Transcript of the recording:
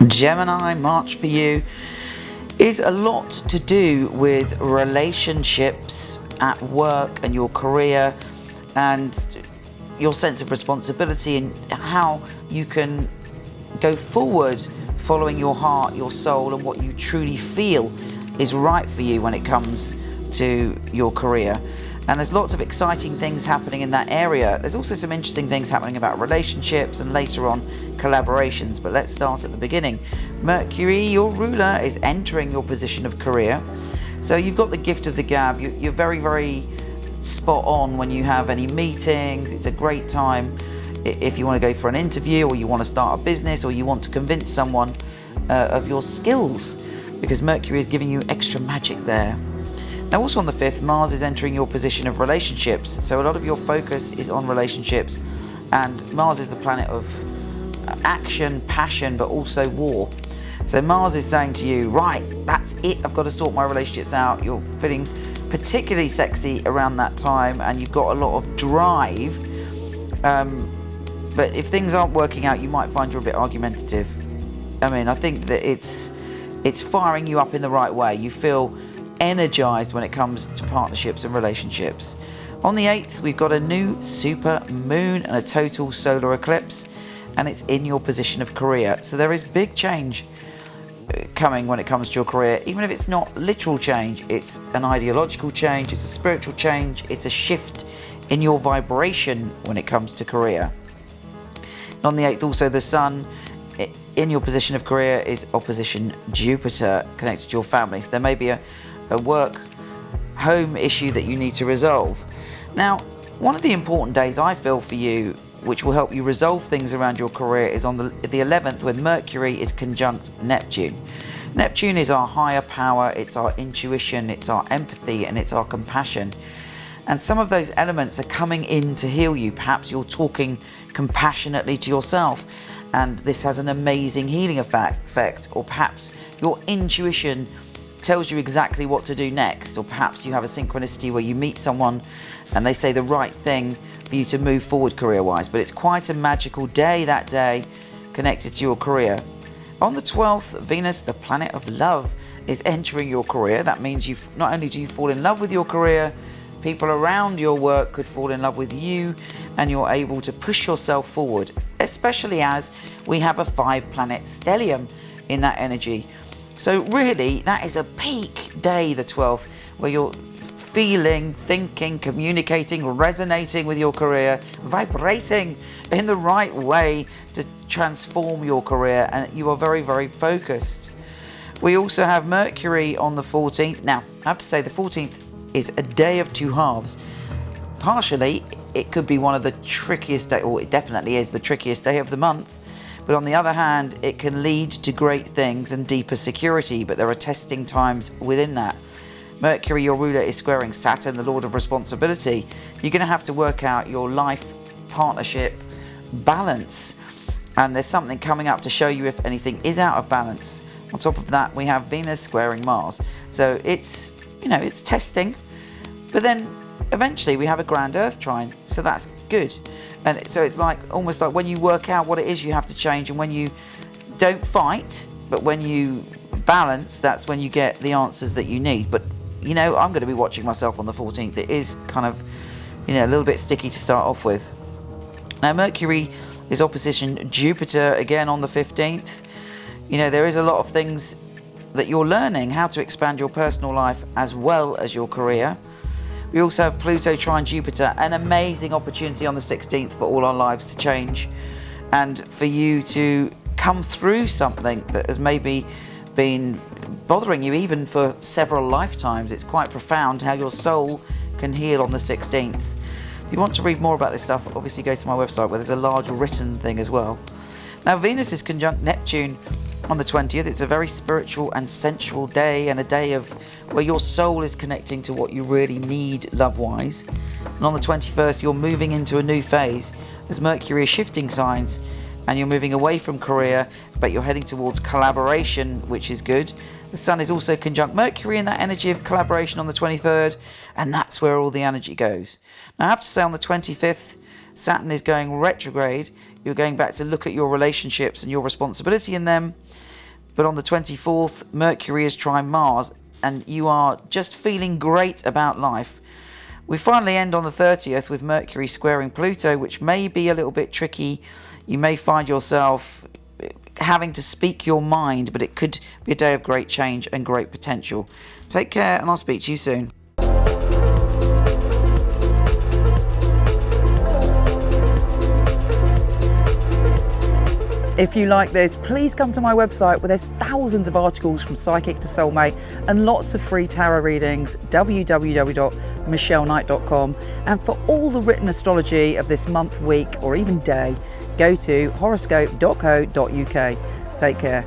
Gemini, March for you is a lot to do with relationships at work and your career and your sense of responsibility and how you can go forward following your heart, your soul, and what you truly feel is right for you when it comes to your career. And there's lots of exciting things happening in that area. There's also some interesting things happening about relationships and later on collaborations. But let's start at the beginning. Mercury, your ruler, is entering your position of career. So you've got the gift of the gab. You're very, very spot on when you have any meetings. It's a great time if you want to go for an interview, or you want to start a business, or you want to convince someone of your skills, because Mercury is giving you extra magic there. Now also on the 5th, Mars is entering your position of relationships. So a lot of your focus is on relationships, and Mars is the planet of action, passion, but also war. So Mars is saying to you, right, that's it, I've got to sort my relationships out. You're feeling particularly sexy around that time, and you've got a lot of drive. But if things aren't working out, you might find you're a bit argumentative. I think that it's firing you up in the right way. You feel energized when it comes to partnerships and relationships. On the 8th, we've got a new super moon and a total solar eclipse, and it's in your position of career. So there is big change coming when it comes to your career. Even if it's not literal change, it's an ideological change, it's a spiritual change, it's a shift in your vibration when it comes to career. And on the 8th, also the sun in your position of career is opposition Jupiter, connected to your family. So there may be a work home issue that you need to resolve. Now, one of the important days I feel for you, which will help you resolve things around your career, is on the 11th, when Mercury is conjunct Neptune. Neptune is our higher power, it's our intuition, it's our empathy, and it's our compassion. And some of those elements are coming in to heal you. Perhaps you're talking compassionately to yourself, and this has an amazing healing effect. Or perhaps your intuition tells you exactly what to do next. Or perhaps you have a synchronicity where you meet someone and they say the right thing for you to move forward career-wise. But it's quite a magical day that day, connected to your career. On the 12th, Venus, the planet of love, is entering your career. That means not only do you fall in love with your career, people around your work could fall in love with you, and you're able to push yourself forward, especially as we have a 5-planet stellium in that energy. So really, that is a peak day, the 12th, where you're feeling, thinking, communicating, resonating with your career, vibrating in the right way to transform your career, and you are very, very focused. We also have Mercury on the 14th. Now, I have to say the 14th is a day of two halves. Partially, it could be one of the trickiest days, or it definitely is the trickiest day of the month. But on the other hand, it can lead to great things and deeper security, but there are testing times within that. Mercury, your ruler, is squaring Saturn, the lord of responsibility. You're going to have to work out your life partnership balance, and there's something coming up to show you if anything is out of balance. On top of that, we have Venus squaring Mars. So it's testing, but then eventually we have a grand Earth trine, so that's good. And so it's almost like when you work out what it is you have to change, and when you don't fight, but when you balance, that's when you get the answers that you need. But I'm going to be watching myself on the 14th. It is kind of a little bit sticky to start off with. Now Mercury is opposition Jupiter again on the 15th. There is a lot of things that you're learning, how to expand your personal life as well as your career. We also have Pluto trine Jupiter, an amazing opportunity on the 16th for all our lives to change, and for you to come through something that has maybe been bothering you even for several lifetimes. It's quite profound how your soul can heal on the 16th. If you want to read more about this stuff, obviously go to my website, where there's a large written thing as well. Now Venus is conjunct Neptune on the 20th. It's a very spiritual and sensual day, and a day where your soul is connecting to what you really need love-wise. And on the 21st, you're moving into a new phase as Mercury is shifting signs, and you're moving away from career, but you're heading towards collaboration, which is good. The Sun is also conjunct Mercury in that energy of collaboration on the 23rd, and that's where all the energy goes. Now I have to say, on the 25th, Saturn is going retrograde. You're going back to look at your relationships and your responsibility in them. But on the 24th, Mercury is trine Mars, and you are just feeling great about life. We finally end on the 30th with Mercury squaring Pluto, which may be a little bit tricky. You may find yourself having to speak your mind, but it could be a day of great change and great potential. Take care, and I'll speak to you soon. If you like this, please come to my website where there's thousands of articles from psychic to soulmate and lots of free tarot readings, www.michelleknight.com. And for all the written astrology of this month, week, or even day, go to horoscope.co.uk. Take care.